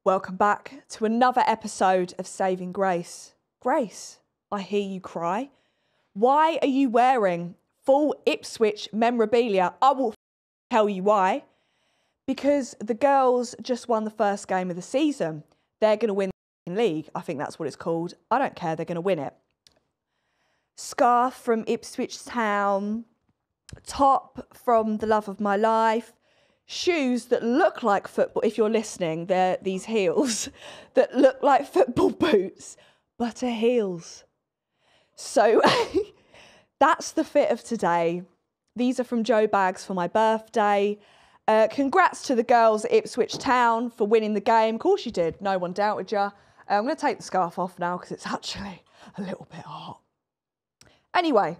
Welcome back to another episode of Saving Grace. Grace, I hear you cry. Why are you wearing full Ipswich memorabilia? I will tell you why. Because the girls just won the first game of the season. They're going to win the league. I think that's what it's called. I don't care. They're going to win it. Scarf from Ipswich Town. Top from The Love of My Life. Shoes that look like football, if you're listening, they're these heels that look like football boots, but are heels. So that's the fit of today. These are from Joe Bags for my birthday. Congrats to the girls at Ipswich Town for winning the game. Of course you did, no one doubted you. I'm going to take the scarf off now because it's actually a little bit hot. Anyway,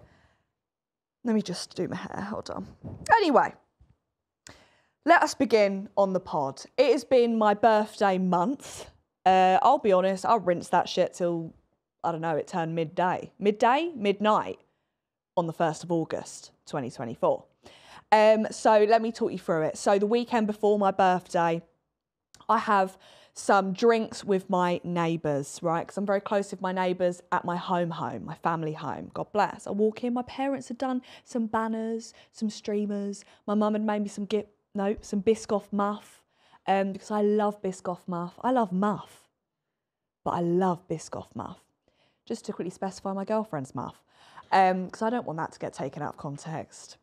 let me just do my hair, hold on. Anyway. Let us begin on the pod. It has been my birthday month. I'll be honest, I'll rinse that shit till, I don't know, it turned midday. Midnight on the 1st of August, 2024. So let me talk you through it. So the weekend before my birthday, I have some drinks with my neighbours, right? Because I'm very close with my neighbours at my home, my family home. God bless. I walk in, my parents had done some banners, some streamers. My mum had made me some Biscoff muff, because I love Biscoff muff. I love muff, but I love Biscoff muff. Just to quickly specify my girlfriend's muff, because I don't want that to get taken out of context.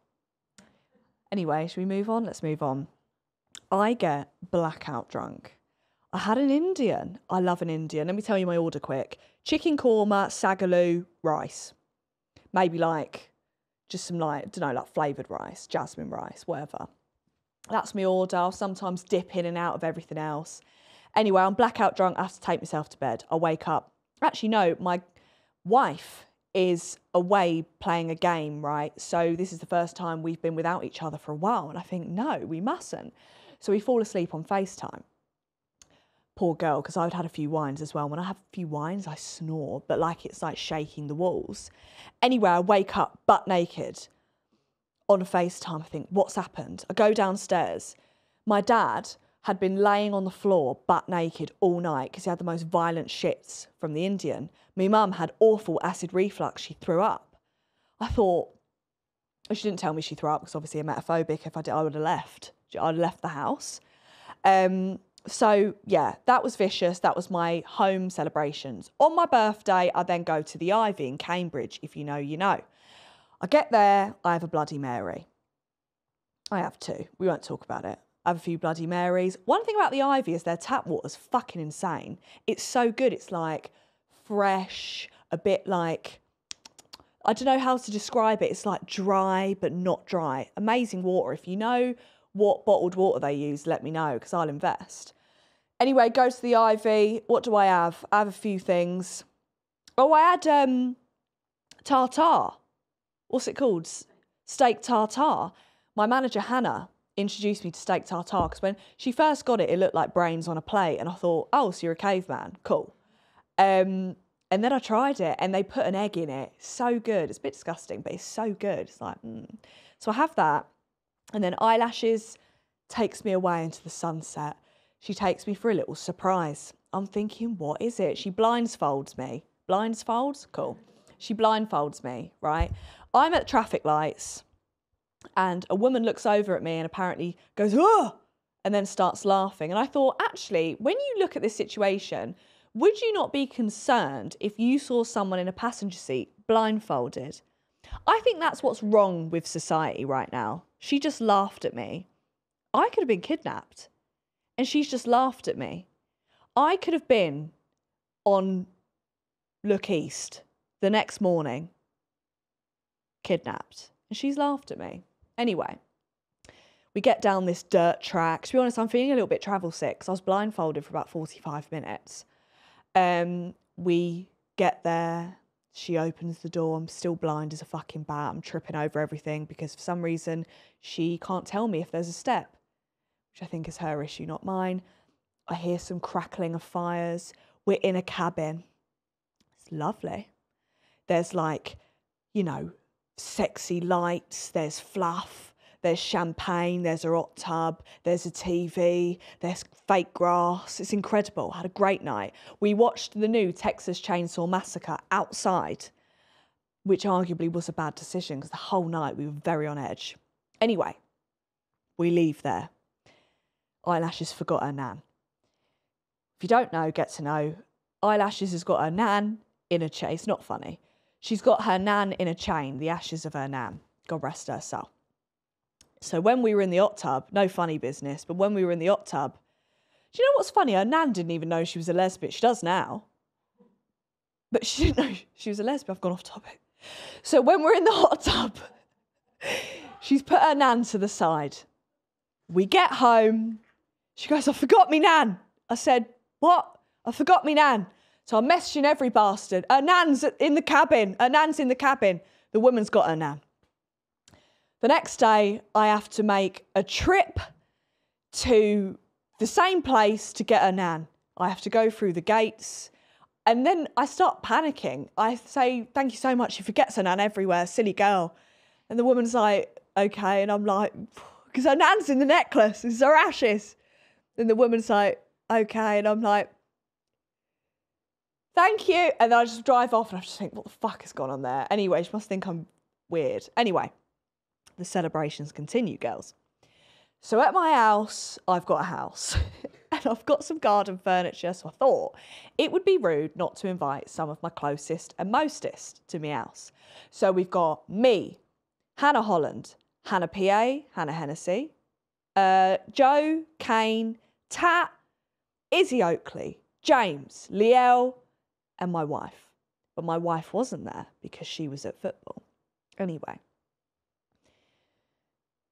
Anyway, should we move on? Let's move on. I get blackout drunk. I had an Indian. I love an Indian. Let me tell you my order quick. Chicken korma, sagaloo, rice. Maybe just some flavoured rice, jasmine rice, whatever. That's my order. I'll sometimes dip in and out of everything else. Anyway, I'm blackout drunk. I have to take myself to bed. I wake up. Actually, no, my wife is away playing a game, right? So this is the first time we've been without each other for a while. And I think, no, we mustn't. So we fall asleep on FaceTime. Poor girl, because I'd had a few wines as well. When I have a few wines, I snore, but it's like shaking the walls. Anyway, I wake up butt naked. On a FaceTime, I think, what's happened? I go downstairs. My dad had been laying on the floor butt naked all night because he had the most violent shits from the Indian. My mum had awful acid reflux. She threw up. I thought, she didn't tell me she threw up because obviously emetophobic. If I did, I would have left. I'd have left the house. So yeah, that was vicious. That was my home celebrations. On my birthday, I then go to the Ivy in Cambridge. If you know, you know. I get there, I have a Bloody Mary. I have two. We won't talk about it. I have a few Bloody Marys. One thing about the Ivy is their tap water's fucking insane. It's so good. It's fresh, a bit I don't know how to describe it. It's dry, but not dry. Amazing water. If you know what bottled water they use, let me know, because I'll invest. Anyway, go to the Ivy. What do I have? I have a few things. Oh, I had tartare. What's it called? Steak tartare. My manager, Hannah, introduced me to steak tartare because when she first got it, it looked like brains on a plate. And I thought, oh, so you're a caveman. Cool. And then I tried it and they put an egg in it. So good. It's a bit disgusting, but it's so good. It's So I have that. And then eyelashes takes me away into the sunset. She takes me for a little surprise. I'm thinking, what is it? She blindfolds me. Blindfolds? Cool. She blindfolds me, right? I'm at traffic lights and a woman looks over at me and apparently goes, oh, and then starts laughing. And I thought, actually, when you look at this situation, would you not be concerned if you saw someone in a passenger seat blindfolded? I think that's what's wrong with society right now. She just laughed at me. I could have been kidnapped and she's just laughed at me. I could have been on Look East the next morning, kidnapped, and she's laughed at me. Anyway, we get down this dirt track. To be honest, I'm feeling a little bit travel sick because I was blindfolded for about 45 minutes. We get there. She opens the door. I'm still blind as a fucking bat. I'm tripping over everything because for some reason she can't tell me if there's a step, which I think is her issue, not mine. I hear some crackling of fires. We're in a cabin. It's lovely. There's sexy lights. There's fluff. There's champagne, there's a hot tub, there's a TV, there's fake grass. It's incredible. Had a great night. We watched the new Texas Chainsaw Massacre outside, which arguably was a bad decision because the whole night we were very on edge. Anyway, we leave there. Eyelashes forgot her nan. If you don't know, get to know. Eyelashes has got her nan in a chain. It's not funny. She's got her nan in a chain, the ashes of her nan. God rest her soul. So when we were in the hot tub, no funny business, but when we were in the hot tub, do you know what's funny? Her nan didn't even know she was a lesbian. She does now. But she didn't know she was a lesbian. I've gone off topic. So when we're in the hot tub, she's put her nan to the side. We get home. She goes, I forgot me nan. I said, what? I forgot me nan. So I'm messaging every bastard. Her nan's in the cabin. Her nan's in the cabin. The woman's got her nan. The next day, I have to make a trip to the same place to get her nan. I have to go through the gates. And then I start panicking. I say, thank you so much. She forgets her nan everywhere. Silly girl. And the woman's like, okay. And I'm like, because her nan's in the necklace. It's her ashes. And the woman's like, okay. And I'm like, thank you. And then I just drive off and I just think, what the fuck has gone on there? Anyway, she must think I'm weird. Anyway, the celebrations continue, girls. So at my house, I've got a house and I've got some garden furniture. So I thought it would be rude not to invite some of my closest and mostest to my house. So we've got me, Hannah Holland, Hannah PA, Hannah Hennessy, Joe, Kane, Tat, Izzy Oakley, James, Liel, and my wife. But my wife wasn't there because she was at football. Anyway,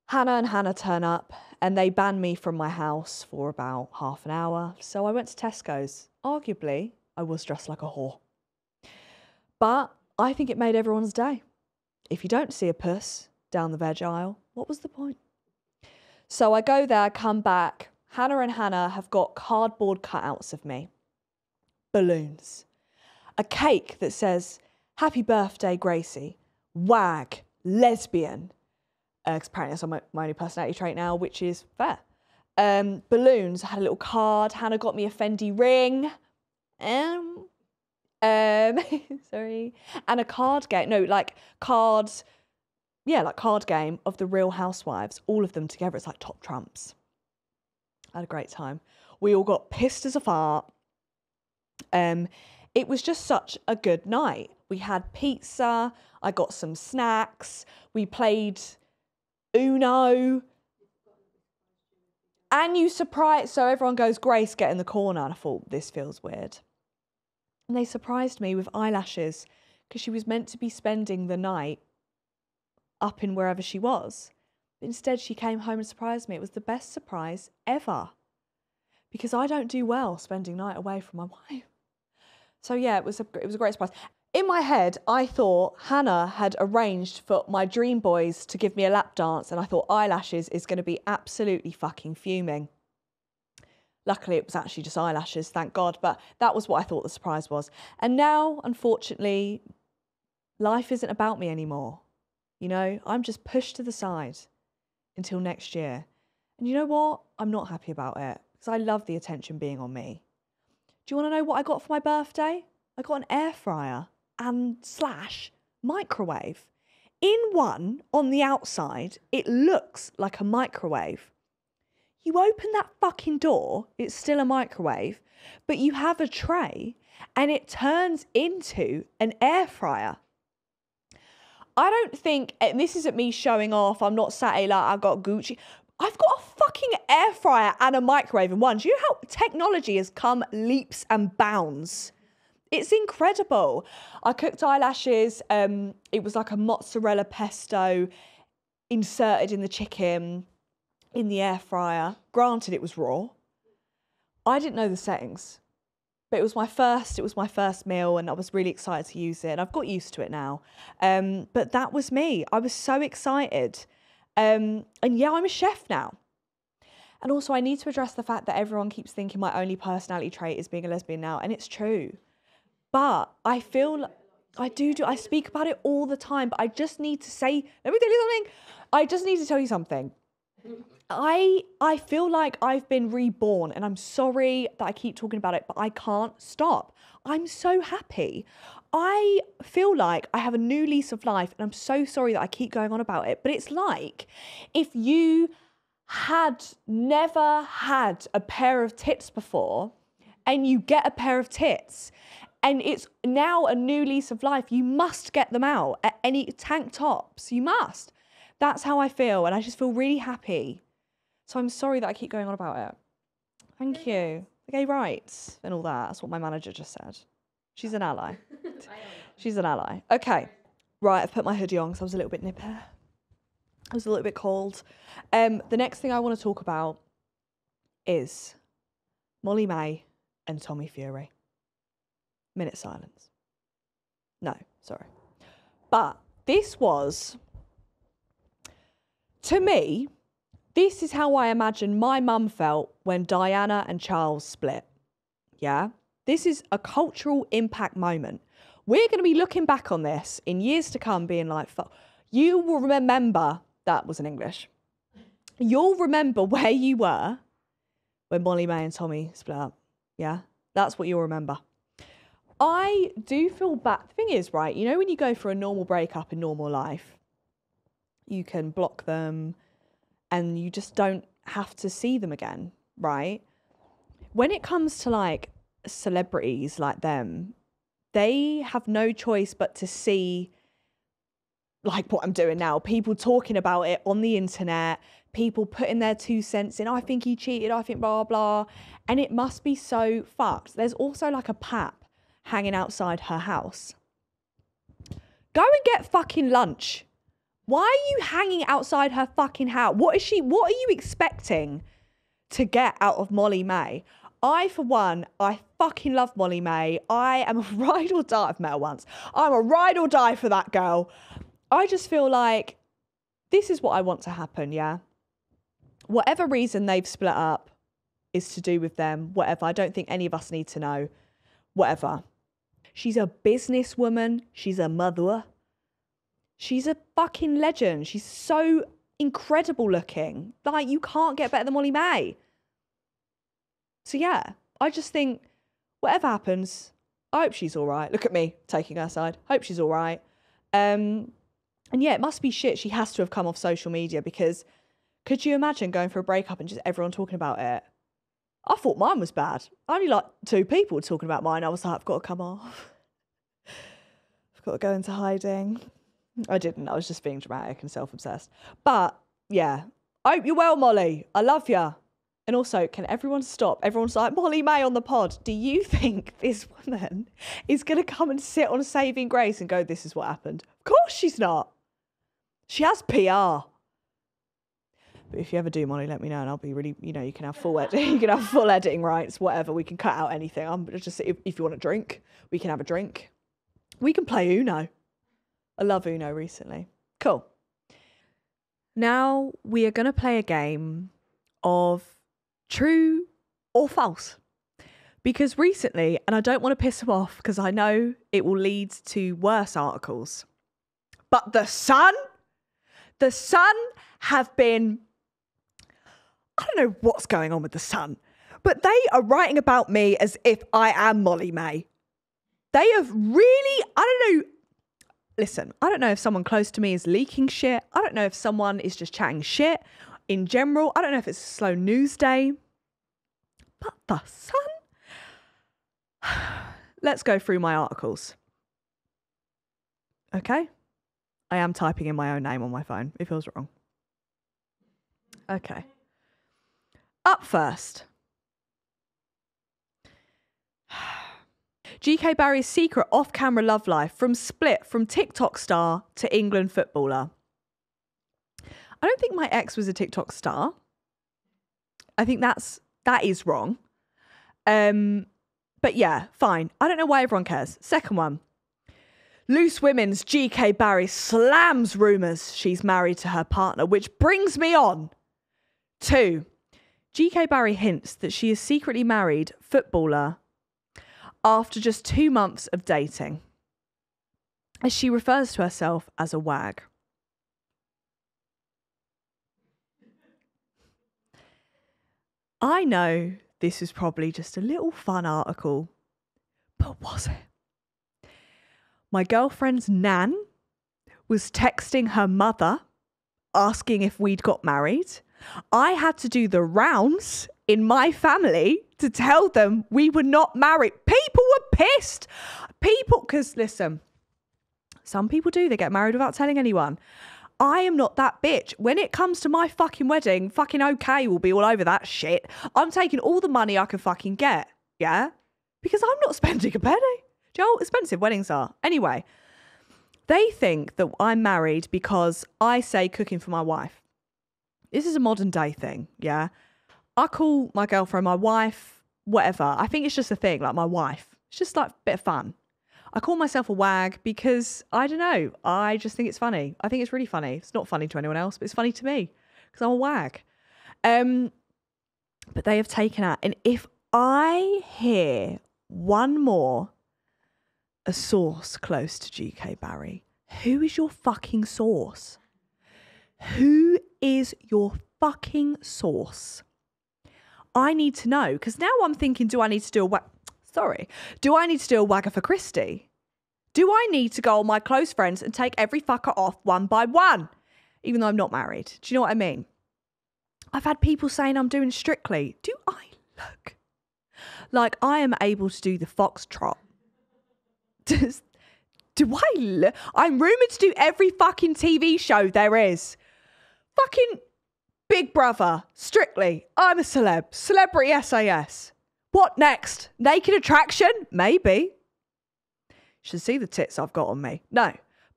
Hannah and Hannah turn up and they ban me from my house for about half an hour. So I went to Tesco's. Arguably, I was dressed like a whore. But I think it made everyone's day. If you don't see a puss down the veg aisle, what was the point? So I go there, come back. Hannah and Hannah have got cardboard cutouts of me. Balloons. A cake that says, happy birthday, Gracie. Wag. Lesbian. Apparently that's my only personality trait now, which is fair. Balloons. I had a little card. Hannah got me a Fendi ring. Sorry. And a card game. No, like cards. Yeah, like card game of the Real Housewives. All of them together. It's like top trumps. I had a great time. We all got pissed as a fart. It was just such a good night. We had pizza. I got some snacks. We played Uno. And you surprised. So everyone goes, Grace, get in the corner. And I thought, this feels weird. And they surprised me with eyelashes because she was meant to be spending the night up in wherever she was. But instead, she came home and surprised me. It was the best surprise ever because I don't do well spending night away from my wife. So yeah, it was a great surprise. In my head, I thought Hannah had arranged for my dream boys to give me a lap dance, and I thought eyelashes is going to be absolutely fucking fuming. Luckily, it was actually just eyelashes, thank God, but that was what I thought the surprise was. And now, unfortunately, life isn't about me anymore. You know, I'm just pushed to the side until next year. And you know what? I'm not happy about it because I love the attention being on me. Do you want to know what I got for my birthday? I got an air fryer and / microwave. In one, on the outside, it looks like a microwave. You open that fucking door, it's still a microwave, but you have a tray and it turns into an air fryer. I don't think, and this isn't me showing off, I'm not sat here like I got Gucci. I've got a fucking air fryer and a microwave in one. Do you know how technology has come leaps and bounds? It's incredible. I cooked eyelashes. It was like a mozzarella pesto inserted in the chicken in the air fryer. Granted, it was raw. I didn't know the settings, but it was my first meal and I was really excited to use it. And I've got used to it now. But that was me. I was so excited. And yeah, I'm a chef now. And also I need to address the fact that everyone keeps thinking my only personality trait is being a lesbian now. And it's true. But I feel like, I speak about it all the time, but I just need to say, let me tell you something. I just need to tell you something. I feel like I've been reborn, and I'm sorry that I keep talking about it, but I can't stop. I'm so happy. I feel like I have a new lease of life, and I'm so sorry that I keep going on about it, but it's like if you had never had a pair of tits before and you get a pair of tits and it's now a new lease of life, you must get them out at any tank tops. You must. That's how I feel, and I just feel really happy. So I'm sorry that I keep going on about it. Thank you. The gay rights and all that. That's what my manager just said. She's an ally. She's an ally. Okay. Right, I've put my hoodie on because I was a little bit nippy. I was a little bit cold. The next thing I want to talk about is Moly Mae and Tommy Fury. Minute silence. No, sorry. But this was, to me, this is how I imagine my mum felt when Diana and Charles split. Yeah? This is a cultural impact moment. We're going to be looking back on this in years to come being like, fuck. You will remember, that wasn't English. You'll remember where you were when Moly Mae and Tommy split up. Yeah? That's what you'll remember. I do feel bad. The thing is, right, you know when you go for a normal breakup in normal life, you can block them and you just don't have to see them again, right? When it comes to like celebrities like them, they have no choice but to see like what I'm doing now, people talking about it on the internet, people putting their 2 cents in, I think he cheated, I think blah, blah, and it must be so fucked. There's also like a pap hanging outside her house. Go and get fucking lunch. Why are you hanging outside her fucking house? What are you expecting to get out of Moly Mae? I, for one, I fucking love Moly Mae. I am a ride or die. I've met her once. I'm a ride or die for that girl. I just feel like this is what I want to happen, yeah? Whatever reason they've split up is to do with them, whatever. I don't think any of us need to know. Whatever. She's a businesswoman. She's a mother. She's a fucking legend. She's so incredible looking. Like, you can't get better than Moly Mae. So, yeah, I just think whatever happens, I hope she's all right. Look at me taking her side. Hope she's all right. And, yeah, it must be shit. She has to have come off social media because could you imagine going for a breakup and just everyone talking about it? I thought mine was bad. Only like 2 people were talking about mine. I was like, I've got to come off. I've got to go into hiding. I didn't. I was just being dramatic and self-obsessed. But, yeah. I hope you're well, Molly. I love you. And also, can everyone stop? Everyone's like, Moly Mae on the pod. Do you think this woman is going to come and sit on Saving Grace and go, this is what happened? Of course she's not. She has PR. But if you ever do, Molly, let me know and I'll be really, you know, you can have full editing rights, whatever. We can cut out anything. I'm just, if you want a drink, we can have a drink. We can play Uno. I love Uno recently. Cool. Now we are going to play a game of true or false. Because recently, and I don't want to piss him off because I know it will lead to worse articles, but the Sun have been, I don't know what's going on with the Sun, but they are writing about me as if I am Moly Mae. They have really, I don't know. Listen, I don't know if someone close to me is leaking shit. I don't know if someone is just chatting shit in general. I don't know if it's a slow news day. But the Sun? Let's go through my articles. Okay? I am typing in my own name on my phone. It feels wrong. Okay. Up first. GKBarry's secret off-camera love life from Split from TikTok star to England footballer. I don't think my ex was a TikTok star. I think that is wrong. But yeah, fine. I don't know why everyone cares. Second one. Loose Women's GKBarry slams rumours she's married to her partner, which brings me on to GKBarry hints that she is secretly married footballer after just 2 months of dating. as she refers to herself as a wag. I know this was probably just a little fun article, but was it? My girlfriend's nan was texting her mother asking if we'd got married. I had to do the rounds in my family to tell them we were not married. People were pissed. Because listen, some people do, they get married without telling anyone. I am not that bitch. When it comes to my fucking wedding, fucking okay will be all over that shit. I'm taking all the money I can fucking get, yeah? Because I'm not spending a penny. Do you know how expensive weddings are? Anyway, they think that I'm married because I say cooking for my wife. This is a modern day thing, yeah? I call my girlfriend my wife, whatever. I think it's just a thing, like my wife. It's just like a bit of fun. I call myself a wag because, I don't know, I just think it's funny. I think it's really funny. It's not funny to anyone else, but it's funny to me because I'm a wag. But they have taken out. And if I hear one more, a source close to GKBarry, who is your fucking source? Who is your fucking source? I need to know, because now I'm thinking, do I need to do a wagger for Christy? Do I need to go on my close friends and take every fucker off one by one? Even though I'm not married. Do you know what I mean? I've had people saying I'm doing Strictly. Do I look like I am able to do the foxtrot? Do I look? I'm rumoured to do every fucking TV show there is. Fucking Big Brother, Strictly, I'm a celeb, Celebrity SAS. What next? Naked Attraction? Maybe. Should see the tits I've got on me. No.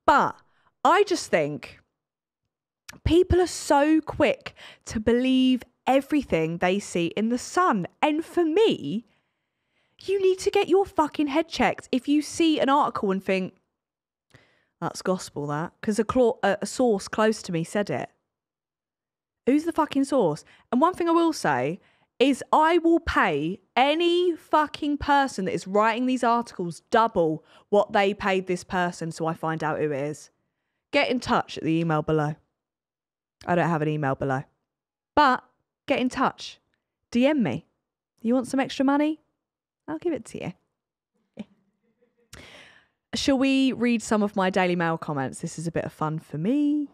But I just think people are so quick to believe everything they see in the Sun. And for me, you need to get your fucking head checked. If you see an article and think, that's gospel, that, because a source close to me said it. Who's the fucking source? And one thing I will say is I will pay any fucking person that is writing these articles double what they paid this person so I find out who it is. Get in touch at the email below. I don't have an email below. But get in touch. DM me. You want some extra money? I'll give it to you. Shall we read some of my Daily Mail comments? This is a bit of fun for me.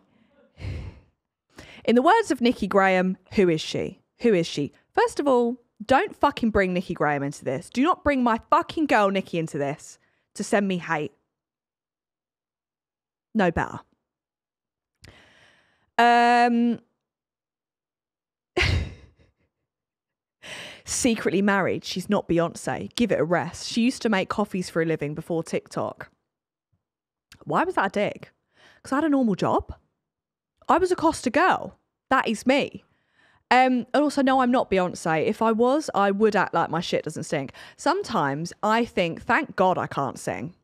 In the words of Nikki Graham, who is she? Who is she? First of all, don't fucking bring Nikki Graham into this. Do not bring my fucking girl Nikki into this to send me hate. No better. Secretly married. She's not Beyonce. Give it a rest. She used to make coffees for a living before TikTok. Why was that a dig? Because I had a normal job. I was a Costa girl. That is me. And also, no, I'm not Beyonce. If I was, I would act like my shit doesn't stink. Sometimes I think, thank God I can't sing.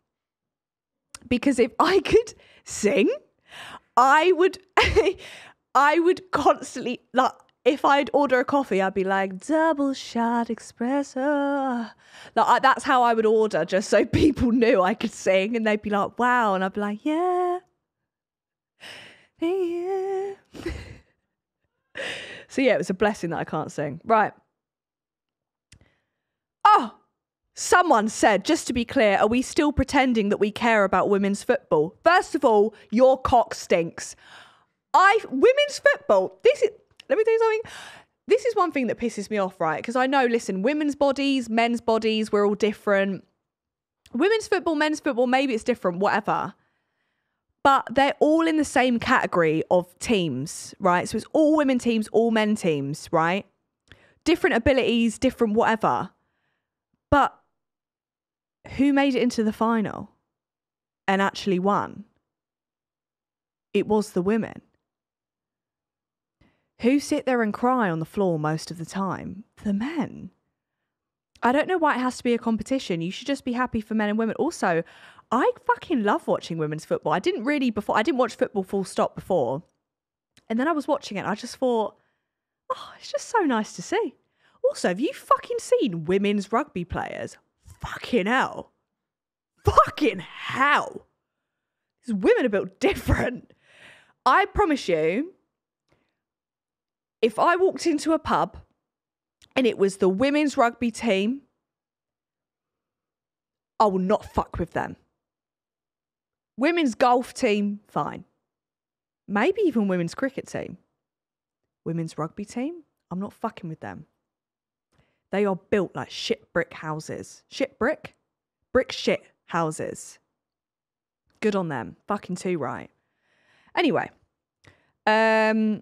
Because if I could sing, I would constantly, like, if I'd order a coffee, I'd be like, double shot espresso. Like, that's how I would order, just so people knew I could sing. And they'd be like, wow. And I'd be like, yeah. Yeah. So yeah, it was a blessing that I can't sing. Right. Oh, someone said, just to be clear, are we still pretending that we care about women's football? First of all, your cock stinks. Women's football, let me tell you something. This is one thing that pisses me off, right? Because I know, listen, women's bodies, men's bodies, we're all different. Women's football, men's football, maybe it's different, whatever. But they're all in the same category of teams, right? So it's all women teams, all men teams, right? Different abilities, different whatever. But who made it into the final and actually won? It was the women. Who sit there and cry on the floor most of the time? The men. I don't know why it has to be a competition. You should just be happy for men and women. Also, I fucking love watching women's football. I didn't watch football full stop before. And then I was watching it and I just thought, oh, it's just so nice to see. Also, have you fucking seen women's rugby players? Fucking hell. Fucking hell. These women are built different. I promise you, if I walked into a pub and it was the women's rugby team, I will not fuck with them. Women's golf team, fine. Maybe even women's cricket team. Women's rugby team, I'm not fucking with them. They are built like shit brick houses. Shit brick? Brick shit houses. Good on them. Fucking too right. Anyway. So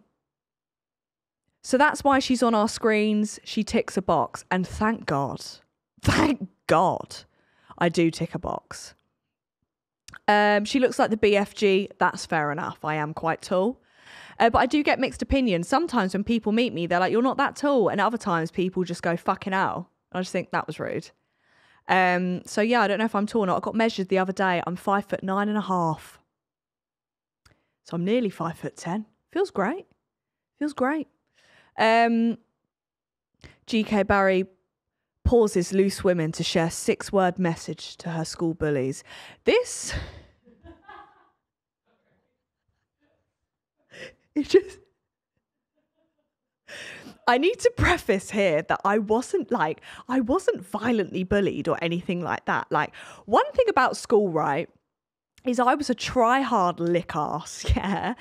that's why she's on our screens. She ticks a box. And thank God. Thank God I do tick a box. She looks like the BFG. That's fair enough. I am quite tall. But I do get mixed opinions. Sometimes when people meet me, they're like, you're not that tall. And other times people just go, fucking hell. I just think that was rude. So yeah, I don't know if I'm tall or not. I got measured the other day. I'm 5'9.5". So I'm nearly 5'10". Feels great. Feels great. GKBarry pauses loose women to share 6-word message to her school bullies. This... It just... I need to preface here that I wasn't violently bullied or anything like that. Like, one thing about school, right, is I was a try-hard lick arse, yeah?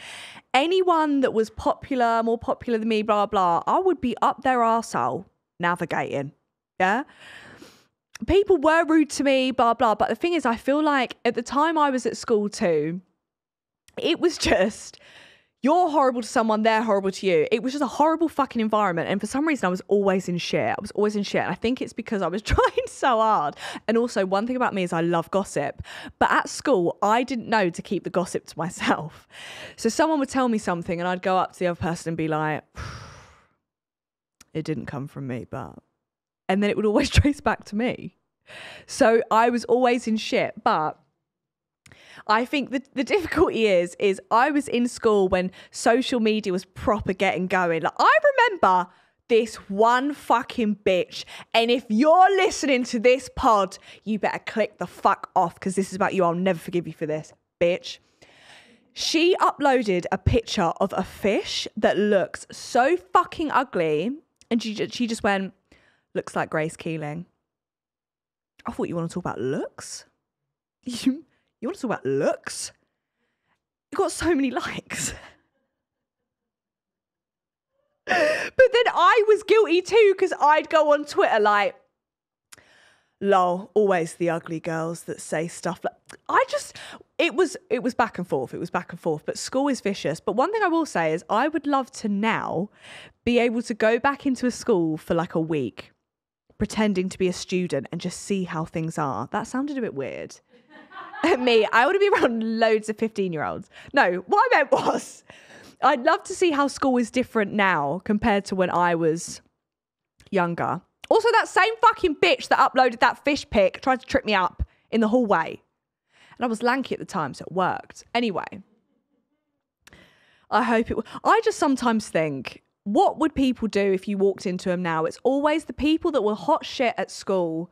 Anyone that was popular, more popular than me, blah, blah, I would be up their arsehole navigating, yeah? People were rude to me, blah, blah, but the thing is, I feel like at the time I was at school too, it was just... You're horrible to someone, they're horrible to you. It was just a horrible fucking environment. And for some reason, I was always in shit. And I think it's because I was trying so hard. And also, one thing about me is I love gossip. But at school, I didn't know to keep the gossip to myself. So someone would tell me something and I'd go up to the other person and be like, it didn't come from me, but... And then it would always trace back to me. So I was always in shit. But... I think the difficulty is I was in school when social media was proper getting going. Like, I remember this one fucking bitch. And if you're listening to this pod, you better click the fuck off because this is about you. I'll never forgive you for this, bitch. She uploaded a picture of a fish that looks so fucking ugly. And she just went, looks like Grace Keeling. I thought you want to talk about looks? You want to talk about looks? You got so many likes. But then I was guilty too because I'd go on Twitter like, lol, always the ugly girls that say stuff like... It was back and forth. It was back and forth. But school is vicious. But one thing I will say is I would love to now be able to go back into a school for like a week, pretending to be a student and just see how things are. That sounded a bit weird. Me, I want to be around loads of 15-year-olds. No, what I meant was I'd love to see how school is different now compared to when I was younger. Also, that same fucking bitch that uploaded that fish pic tried to trip me up in the hallway. And I was lanky at the time, so it worked. Anyway, I just sometimes think, what would people do if you walked into them now? It's always the people that were hot shit at school.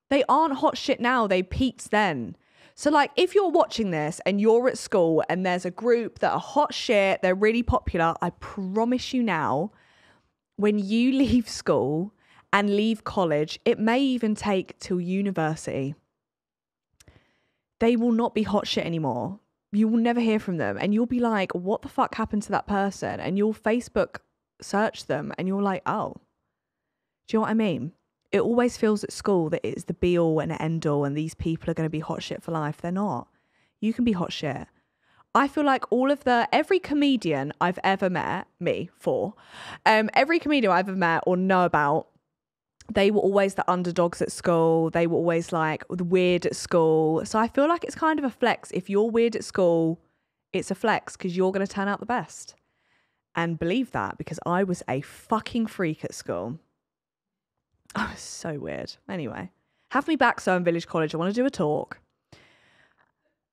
They aren't hot shit now. They peaked then. So like if you're watching this and you're at school and there's a group that are hot shit, they're really popular, I promise you now, when you leave school and leave college, it may even take till university, they will not be hot shit anymore. You will never hear from them and you'll be like, what the fuck happened to that person? And you'll Facebook search them and you're like, oh, do you know what I mean? It always feels at school that it's the be all and end all and these people are going to be hot shit for life. They're not. You can be hot shit. I feel like every comedian I've ever met, every comedian I've ever met or know about, they were always the underdogs at school. They were always like the weird at school. So I feel like it's kind of a flex. If you're weird at school, it's a flex because you're going to turn out the best. And believe that because I was a fucking freak at school. I was so weird. Anyway, have me back, Soham Village College. I want to do a talk.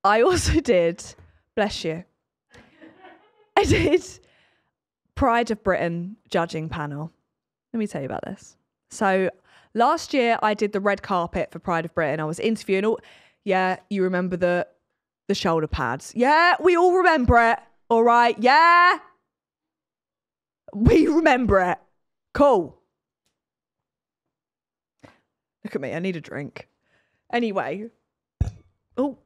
I also did, bless you, I did Pride of Britain judging panel. Let me tell you about this. So last year I did the red carpet for Pride of Britain. I was interviewing all, yeah, you remember the the shoulder pads. Yeah, we all remember it. All right. Yeah. We remember it. Cool. Look at me. I need a drink. Anyway. Oh,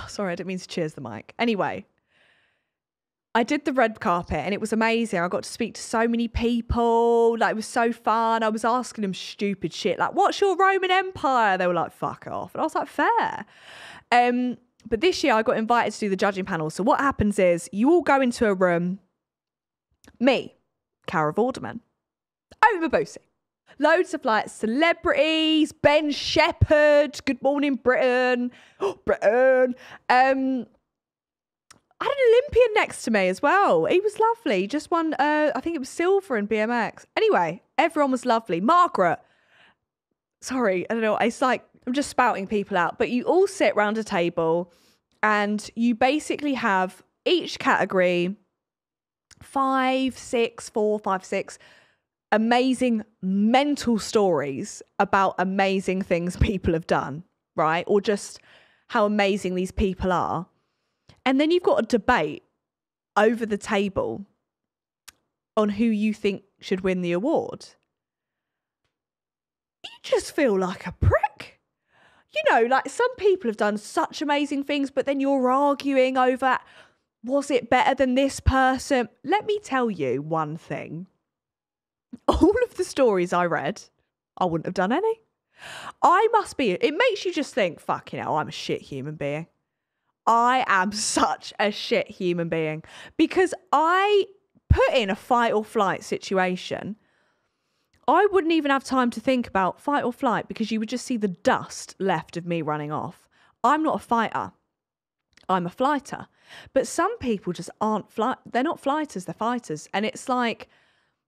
sorry. I didn't mean to cheers the mic. Anyway. I did the red carpet and it was amazing. I got to speak to so many people. Like, it was so fun. I was asking them stupid shit. Like, what's your Roman Empire? They were like, fuck off. And I was like, fair. But this year I got invited to do the judging panel. So what happens is you all go into a room. Me, Cara Vorderman, Oma Boosie. Loads of like celebrities, Ben Shepherd, Good Morning Britain. Britain. I had an Olympian next to me as well. He was lovely. Just won, I think it was silver in BMX. Anyway, everyone was lovely. Margaret. Sorry, I don't know. It's like, I'm just spouting people out. But you all sit round a table and you basically have each category 5, 6 amazing mental stories about amazing things people have done, right? Or just how amazing these people are. And then you've got a debate over the table on who you think should win the award. You just feel like a prick. You know, like some people have done such amazing things, but then you're arguing over, was it better than this person? Let me tell you one thing. All of the stories I read, I wouldn't have done any. It makes you just think, fucking hell, I'm a shit human being. I am such a shit human being because I put in a fight or flight situation. I wouldn't even have time to think about fight or flight because you would just see the dust left of me running off. I'm not a fighter. I'm a flighter. But some people just aren't they're not flighters, they're fighters. And it's like,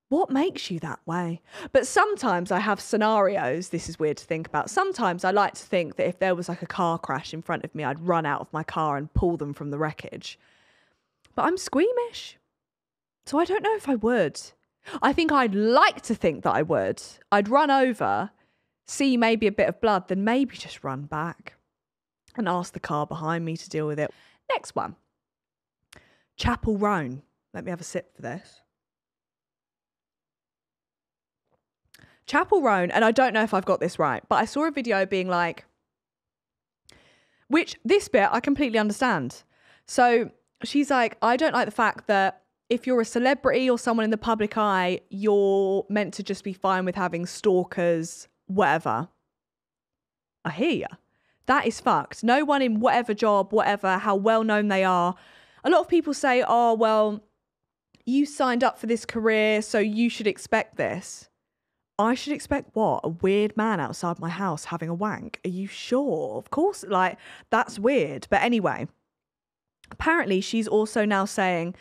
what makes you that way? But sometimes I have scenarios, this is weird to think about. Sometimes I like to think that if there was like a car crash in front of me, I'd run out of my car and pull them from the wreckage. But I'm squeamish. So I don't know if I would. I think I'd like to think that I would. I'd run over, see maybe a bit of blood, then maybe just run back and ask the car behind me to deal with it. Next one. Chapel Roan. Let me have a sip for this. Chapel Roan, and I don't know if I've got this right, but I saw a video being like, which this bit I completely understand. So she's like, I don't like the fact that if you're a celebrity or someone in the public eye, you're meant to just be fine with having stalkers, whatever. I hear you. That is fucked. No one in whatever job, whatever, how well known they are. A lot of people say, oh, well, you signed up for this career, so you should expect this. I should expect what? A weird man outside my house having a wank? Are you sure? Of course, like, that's weird. But anyway, apparently she's also now saying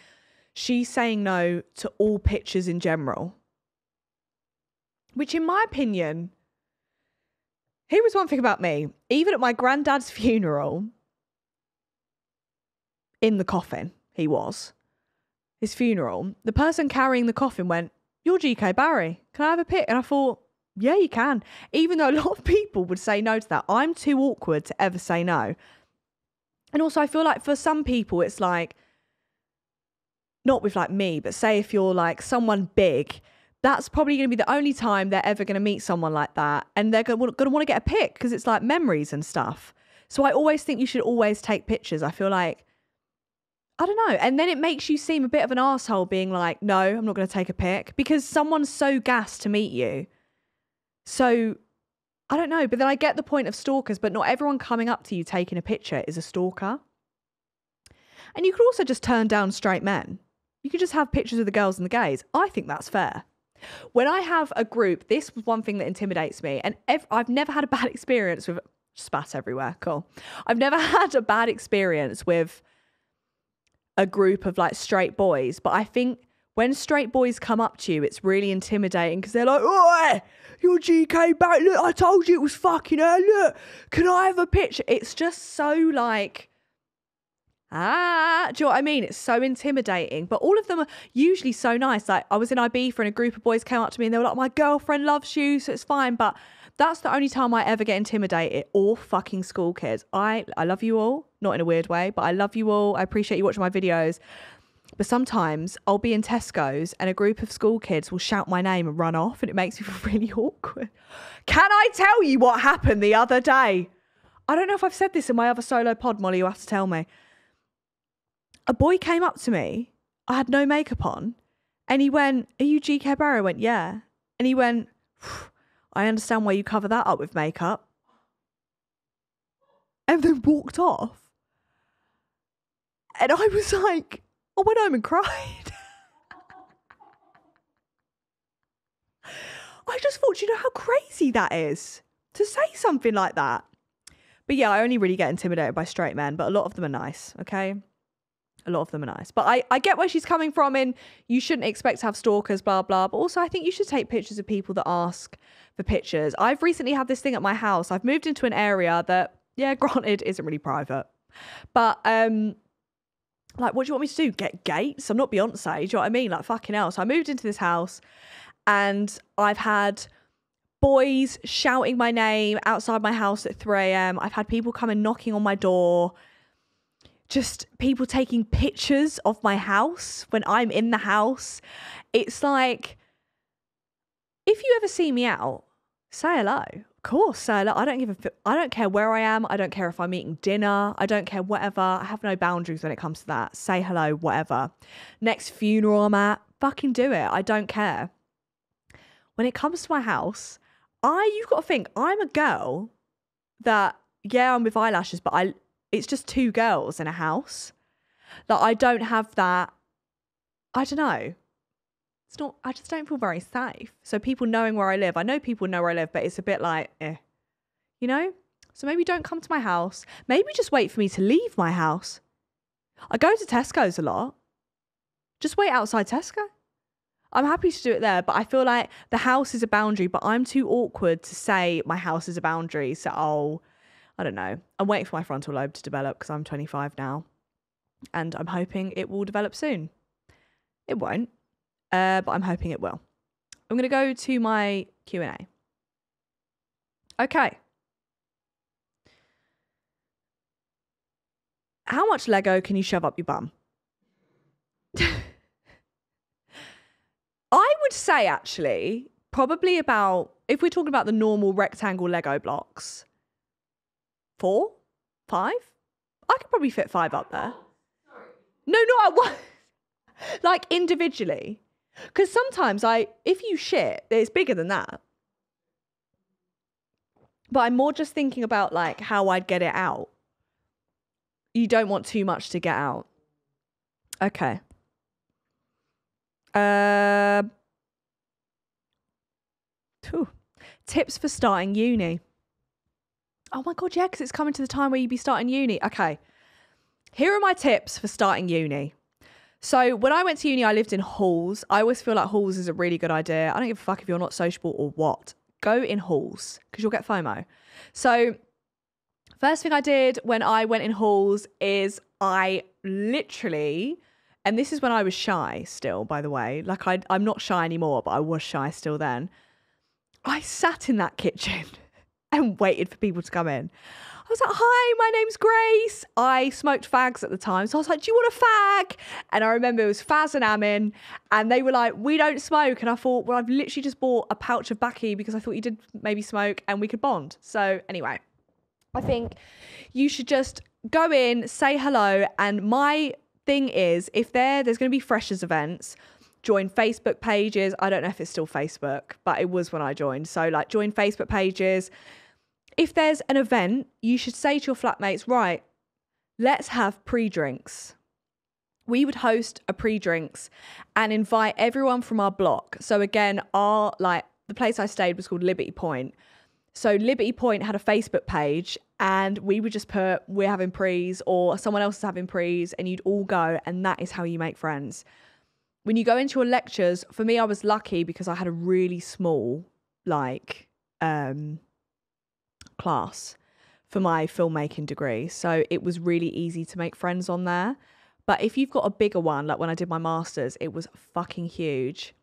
she's saying no to all pictures in general. Which in my opinion, here was one thing about me. Even at my granddad's funeral, in the coffin, his funeral, the person carrying the coffin went, "You're GKBarry. Can I have a pic?" And I thought, yeah, you can. Even though a lot of people would say no to that. I'm too awkward to ever say no. And also I feel like for some people, it's like, not with like me, but say if you're like someone big, that's probably going to be the only time they're ever going to meet someone like that. And they're going to want to get a pic because it's like memories and stuff. So I always think you should always take pictures. I feel like, I don't know. And then it makes you seem a bit of an arsehole being like, no, I'm not going to take a pic because someone's so gassed to meet you. So I don't know. But then I get the point of stalkers, but not everyone coming up to you taking a picture is a stalker. And you could also just turn down straight men. You could just have pictures of the girls and the gays. I think that's fair. When I have a group, this was one thing that intimidates me. And I've never had a bad experience with spat everywhere. Cool. I've never had a bad experience with a group of like straight boys, but I think when straight boys come up to you, it's really intimidating because they're like, "Oi, you're GKBarry. Look, I told you it was fucking her. Look, can I have a picture?" It's just so like, do you know what I mean? It's so intimidating, but all of them are usually so nice. Like I was in Ibiza and a group of boys came up to me and they were like, "My girlfriend loves you, so it's fine." But That's the only time I ever get intimidated, or fucking school kids. I love you all, not in a weird way, but I love you all. I appreciate you watching my videos. But sometimes I'll be in Tesco's and a group of school kids will shout my name and run off, and it makes me feel really awkward. Can I tell you what happened the other day? I don't know if I've said this in my other solo pod, Molly, you'll have to tell me. A boy came up to me. I had no makeup on. And he went, "Are you GKBarry?" I went, "Yeah." And he went, "I understand why you cover that up with makeup." And then walked off. And I was like, I went home and cried. I just thought, do you know how crazy that is? To say something like that. But yeah, I only really get intimidated by straight men, but a lot of them are nice, okay? A lot of them are nice. But I get where she's coming from in you shouldn't expect to have stalkers, blah, blah. But also I think you should take pictures of people that ask for pictures. I've recently had this thing at my house. I've moved into an area that, yeah, granted, isn't really private. But, like, what do you want me to do? Get gates? I'm not Beyonce. Do you know what I mean? Like, fucking hell. So I moved into this house and I've had boys shouting my name outside my house at 3 a.m. I've had people come and knocking on my door. Just people taking pictures of my house when I'm in the house. It's like, if you ever see me out, say hello. Of course, say hello. I don't care where I am. I don't care if I'm eating dinner. I don't care whatever. I have no boundaries when it comes to that. Say hello, whatever. Next funeral I'm at, fucking do it. I don't care. When it comes to my house, you've got to think, I'm a girl that, yeah, I'm with eyelashes, but it's just 2 girls in a house. Like, I don't have that, I don't know. It's not, I just don't feel very safe. So people knowing where I live, I know people know where I live, but it's a bit like, you know? So maybe don't come to my house. Maybe just wait for me to leave my house. I go to Tesco's a lot. Just wait outside Tesco. I'm happy to do it there, but I feel like the house is a boundary, but I'm too awkward to say my house is a boundary. So I don't know. I'm waiting for my frontal lobe to develop because I'm 25 now. And I'm hoping it will develop soon. It won't, but I'm hoping it will. I'm going to go to my Q&A. Okay. How much Lego can you shove up your bum? I would say, actually, probably about, if we're talking about the normal rectangle Lego blocks, 4, 5? I could probably fit 5 up there. No, not at once. Like, individually. Because sometimes if you shit, it's bigger than that. But I'm more just thinking about, like, how I'd get it out. You don't want too much to get out. Okay. Tips for starting uni. Oh my God, yeah, because it's coming to the time where you'd be starting uni. Okay. Here are my tips for starting uni. So when I went to uni, I lived in halls. I always feel like halls is a really good idea. I don't give a fuck if you're not sociable or what. Go in halls because you'll get FOMO. So first thing I did when I went in halls is I literally, and this is when I was shy still, by the way. Like I'm not shy anymore, but I was shy still then. I sat in that kitchen and waited for people to come in. I was like, "Hi, my name's Grace." I smoked fags at the time. So I was like, "Do you want a fag?" And I remember it was Faz and Amin. And they were like, "We don't smoke." And I thought, well, I've literally just bought a pouch of Baki because I thought you did maybe smoke and we could bond. So anyway, I think you should just go in, say hello. And my thing is, if there's going to be freshers events, join Facebook pages. I don't know if it's still Facebook, but it was when I joined. So like join Facebook pages. If there's an event, you should say to your flatmates, right, let's have pre-drinks. We would host a pre-drinks and invite everyone from our block. So again, the place I stayed was called Liberty Point. So Liberty Point had a Facebook page and we would just put, we're having prees or someone else is having prees and you'd all go and that is how you make friends. When you go into your lectures, for me, I was lucky because I had a really small, class for my filmmaking degree. So it was really easy to make friends on there. But if you've got a bigger one, like when I did my master's, it was fucking huge.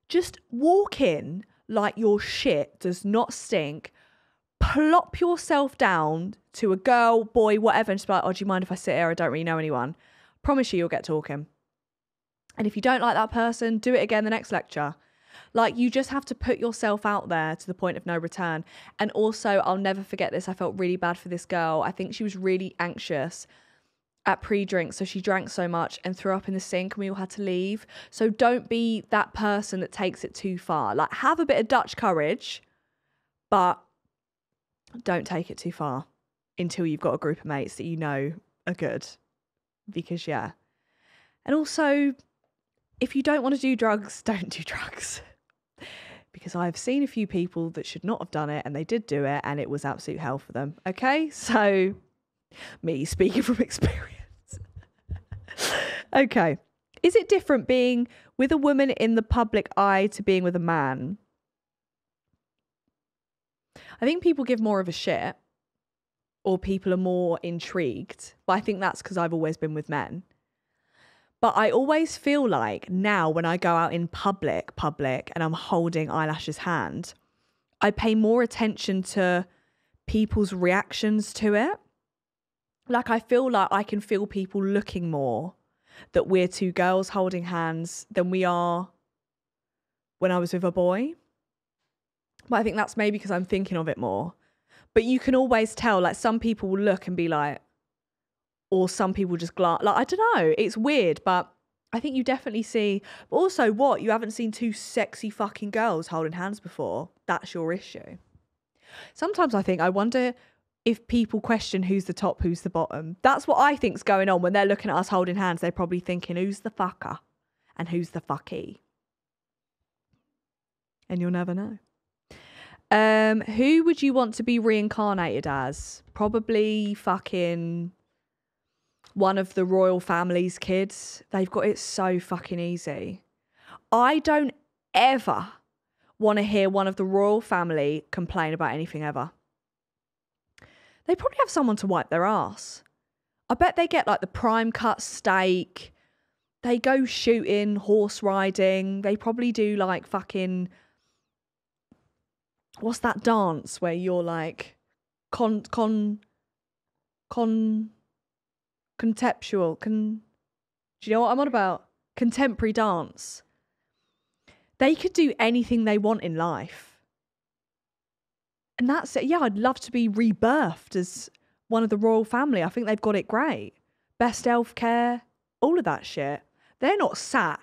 Just walk in, like your shit does not stink, plop yourself down to a girl, boy, whatever, and just be like, oh, do you mind if I sit here? I don't really know anyone. Promise you'll get talking. And if you don't like that person, do it again the next lecture. Like, you just have to put yourself out there to the point of no return. And also, I'll never forget this. I felt really bad for this girl. I think she was really anxious at pre-drink. So she drank so much and threw up in the sink and we all had to leave. So don't be that person that takes it too far. Like, have a bit of Dutch courage, but don't take it too far until you've got a group of mates that you know are good. Because, yeah. And also, if you don't want to do drugs, don't do drugs. Because I've seen a few people that should not have done it and they did do it and it was absolute hell for them. Okay? So, me speaking from experience. Okay. Is it different being with a woman in the public eye to being with a man? I think people give more of a shit, or people are more intrigued. But I think that's because I've always been with men. But I always feel like now when I go out in public, and I'm holding Eyelash's hand, I pay more attention to people's reactions to it. Like, I feel like I can feel people looking more that we're two girls holding hands than we are when I was with a boy. But I think that's maybe because I'm thinking of it more. But you can always tell, like, some people will look and be like, or some people just glance. Like, I don't know. It's weird, but I think you definitely see. But also, what? You haven't seen two sexy fucking girls holding hands before? That's your issue. Sometimes I wonder if people question who's the top, who's the bottom. That's what I think's going on when they're looking at us holding hands. They're probably thinking, who's the fucker and who's the fucky? And you'll never know. Who would you want to be reincarnated as? Probably fucking one of the royal family's kids. They've got it so fucking easy. I don't ever want to hear one of the royal family complain about anything ever. They probably have someone to wipe their ass. I bet they get like the prime cut steak. They go shooting, horse riding. They probably do like fucking... What's that dance where you're like... Contemptual. Do you know what I'm on about? Contemporary dance. They could do anything they want in life. And that's it. Yeah, I'd love to be rebirthed as one of the royal family. I think they've got it great. Best healthcare, all of that shit. They're not sat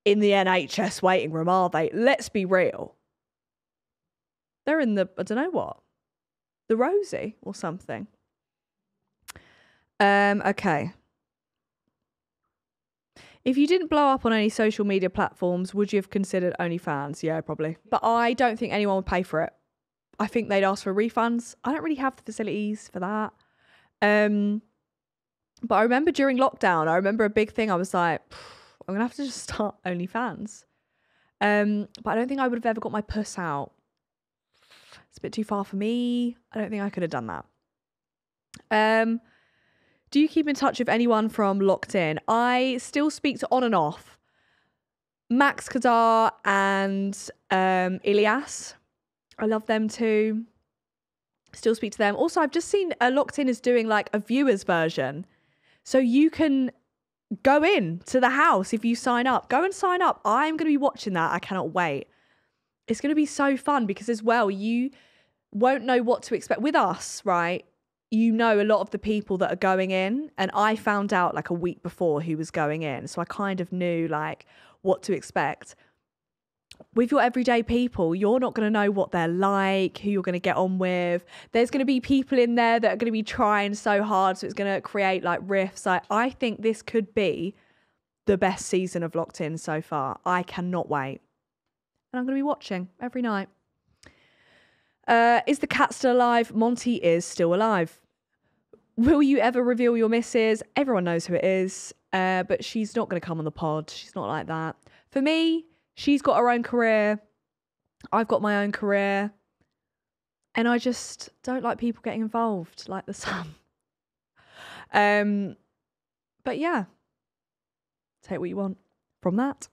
in the NHS waiting room, are they? Let's be real. They're in the, I don't know what, the Rosie or something. Okay. If you didn't blow up on any social media platforms, would you have considered OnlyFans? Yeah, probably. But I don't think anyone would pay for it. I think they'd ask for refunds. I don't really have the facilities for that. But I remember during lockdown, a big thing. I was like, I'm going to have to just start OnlyFans. But I don't think I would have ever got my puss out. It's a bit too far for me. I don't think I could have done that. Do you keep in touch with anyone from Locked In? I still speak to on and off Max Kadar and Ilias. I love them too. Still speak to them. Also, I've just seen Locked In is doing like a viewers version. So you can go in to the house if you sign up. Go and sign up. I'm going to be watching that. I cannot wait. It's going to be so fun because as well, you won't know what to expect. With us, right? You know a lot of the people that are going in, and I found out like a week before who was going in. So I kind of knew like what to expect. With your everyday people, you're not going to know what they're like, who you're going to get on with. There's going to be people in there that are going to be trying so hard, so it's going to create like rifts. Like, I think this could be the best season of Locked In so far. I cannot wait. And I'm going to be watching every night. Is the cat still alive? Monty is still alive. Will you ever reveal your missus? Everyone knows who it is, but she's not going to come on the pod. She's not like that. For me, she's got her own career. I've got my own career. And I just don't like people getting involved like the sun. But yeah, take what you want from that.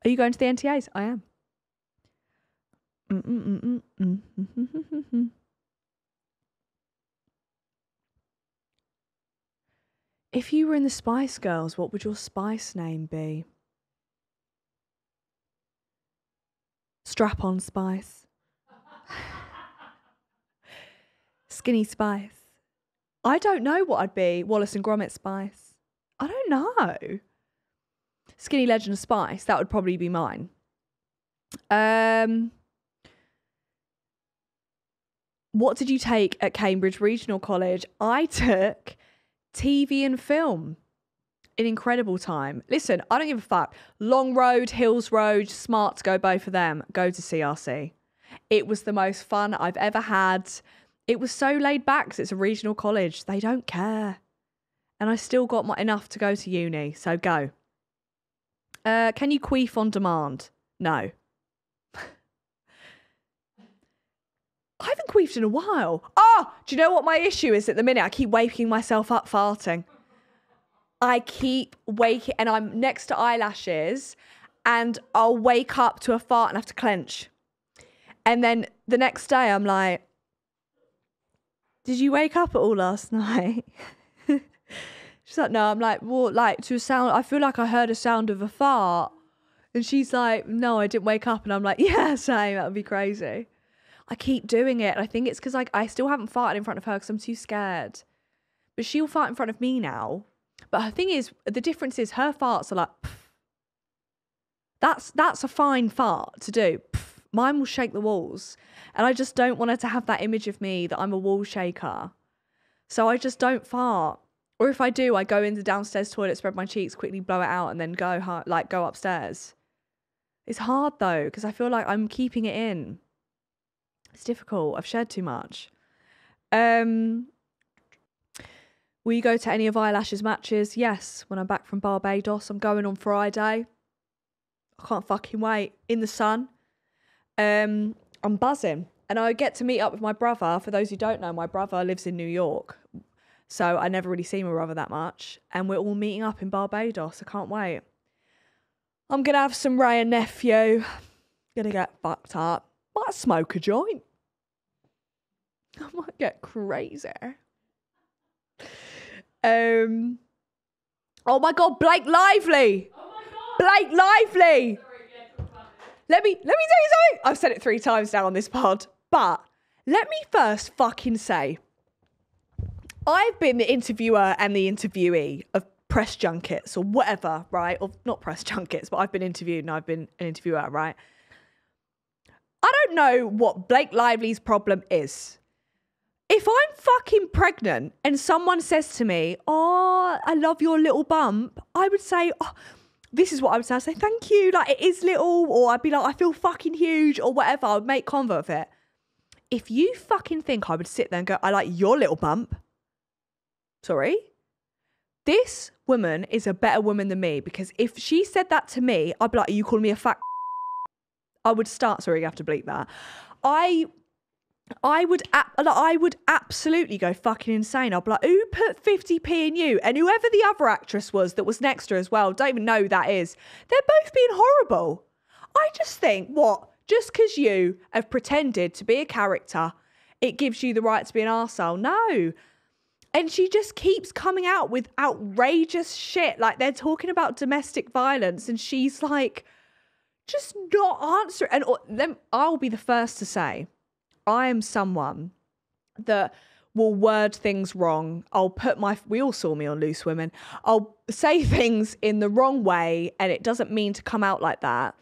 Are you going to the NTAs? I am. If you were in the Spice Girls, what would your Spice name be? Strap-on Spice. Skinny Spice. I don't know what I'd be. Wallace and Gromit Spice. I don't know. Skinny Legend of Spice. That would probably be mine. What did you take at Cambridge Regional College? I took TV and film. An incredible time. Listen, I don't give a fuck. Long Road, Hills Road, smart to go both of them. Go to CRC. It was the most fun I've ever had. It was so laid back because it's a regional college. They don't care. And I still got enough to go to uni, so go. Can you queef on demand? No. I haven't queefed in a while. Oh, do you know what my issue is at the minute? I keep waking myself up farting. I keep waking, and I'm next to eyelashes, and I'll wake up to a fart and have to clench. And then the next day I'm like, did you wake up at all last night? She's like, no. I'm like, well, like to a sound, I feel like I heard a sound of a fart. And she's like, no, I didn't wake up. And I'm like, yeah, same, that would be crazy. I keep doing it. I think it's because like I still haven't farted in front of her because I'm too scared. But she'll fart in front of me now. But her thing is, the difference is her farts are like, pff. That's a fine fart to do. Pff. Mine will shake the walls. And I just don't want her to have that image of me that I'm a wall shaker. So I just don't fart. Or if I do, I go in the downstairs toilet, spread my cheeks, quickly blow it out, and then go upstairs. It's hard though, because I feel like I'm keeping it in. It's difficult. I've shared too much. Will you go to any of Eyelash's matches? Yes. When I'm back from Barbados, I'm going on Friday. I can't fucking wait. In the sun. I'm buzzing. And I get to meet up with my brother. For those who don't know, my brother lives in New York. So I never really see my brother that much. And we're all meeting up in Barbados. I can't wait. I'm going to have some Ray and Nephew. Going to get fucked up. Might smoke a joint. I might get crazy. Oh my God, Blake Lively. Oh my God. Blake Lively. Let me tell you something. I've said it 3 times now on this pod. But let me first fucking say, I've been the interviewer and the interviewee of press junkets or whatever, right? Or not press junkets, but I've been interviewed and I've been an interviewer, right? I don't know what Blake Lively's problem is. If I'm fucking pregnant and someone says to me, oh, I love your little bump, I would say, oh, this is what I would say. I'd say, thank you. Like, it is little. Or I'd be like, I feel fucking huge or whatever. I would make convo of it. If you fucking think I would sit there and go, I like your little bump. Sorry. This woman is a better woman than me, because if she said that to me, I'd be like, are you calling me a fat? I would start, sorry, you have to bleep that. I would absolutely go fucking insane. I'd be like, who put 50p in you? And whoever the other actress was that was next to her as well, don't even know who that is. They're both being horrible. I just think, what? Just because you have pretended to be a character, it gives you the right to be an arsehole? No. And she just keeps coming out with outrageous shit. Like, they're talking about domestic violence and she's like, just not answering. And then I'll be the first to say, I am someone that will word things wrong. We all saw me on Loose Women. I'll say things in the wrong way and it doesn't mean to come out like that.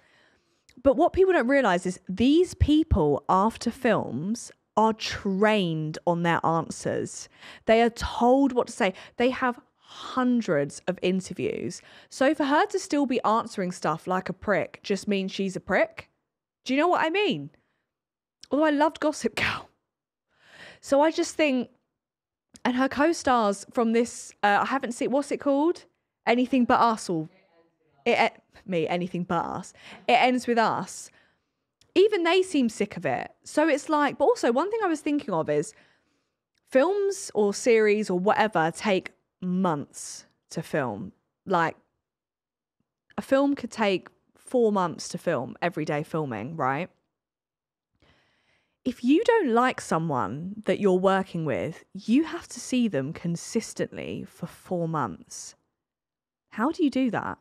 But what people don't realise is these people after films are trained on their answers. They are told what to say. They have hundreds of interviews. So for her to still be answering stuff like a prick just means she's a prick. Do you know what I mean? Although I loved Gossip Girl. So I just think, and her co-stars from this, I haven't seen, what's it called? Anything But Us, or Anything But Us. It Ends With Us. Even they seem sick of it. So it's like, but also one thing I was thinking of is films or series or whatever take months to film. Like, a film could take 4 months to film, everyday filming, right? If you don't like someone that you're working with, you have to see them consistently for 4 months. How do you do that?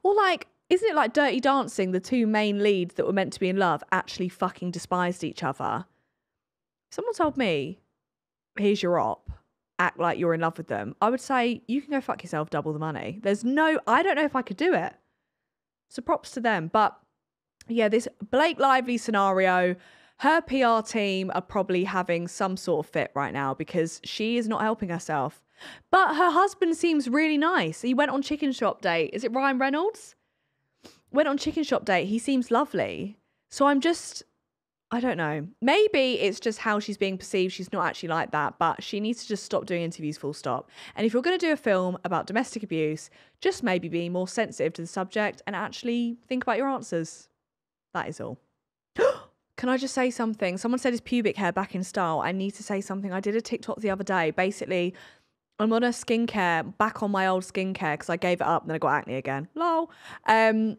Or like, isn't it like Dirty Dancing? The two main leads that were meant to be in love actually fucking despised each other. Someone told me, here's your op, act like you're in love with them. I would say, you can go fuck yourself, double the money. I don't know if I could do it. So props to them. But yeah, this Blake Lively scenario, her PR team are probably having some sort of fit right now because she is not helping herself. But her husband seems really nice. He went on Chicken Shop date. Is it Ryan Reynolds? Went on Chicken Shop date. He seems lovely. So I don't know. Maybe it's just how she's being perceived. She's not actually like that, but she needs to just stop doing interviews, full stop. And if you're going to do a film about domestic abuse, just maybe be more sensitive to the subject and actually think about your answers. That is all. Can I just say something? Someone said, is pubic hair back in style? I need to say something. I did a TikTok the other day. Basically, I'm on back on my old skincare because I gave it up and then I got acne again. Lol. And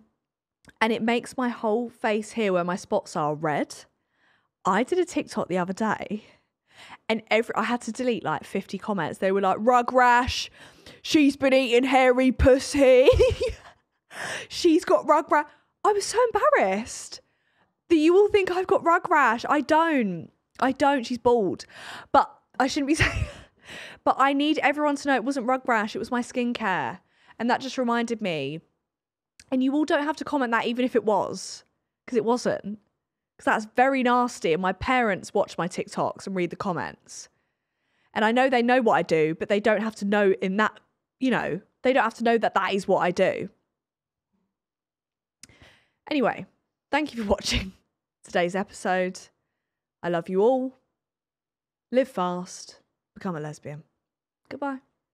it makes my whole face here where my spots are red. I did a TikTok the other day and I had to delete like 50 comments. They were like, rug rash. She's been eating hairy pussy. She's got rug rash. I was so embarrassed that you all think I've got rug rash. I don't. She's bald. But I shouldn't be saying... But I need everyone to know it wasn't rug rash. It was my skincare. And that just reminded me. And you all don't have to comment that even if it was. Because it wasn't. Because that's very nasty. And my parents watch my TikToks and read the comments. And I know they know what I do. But they don't have to know in that, they don't have to know that that is what I do. Anyway, thank you for watching today's episode. I love you all. Live fast. Become a lesbian. Goodbye.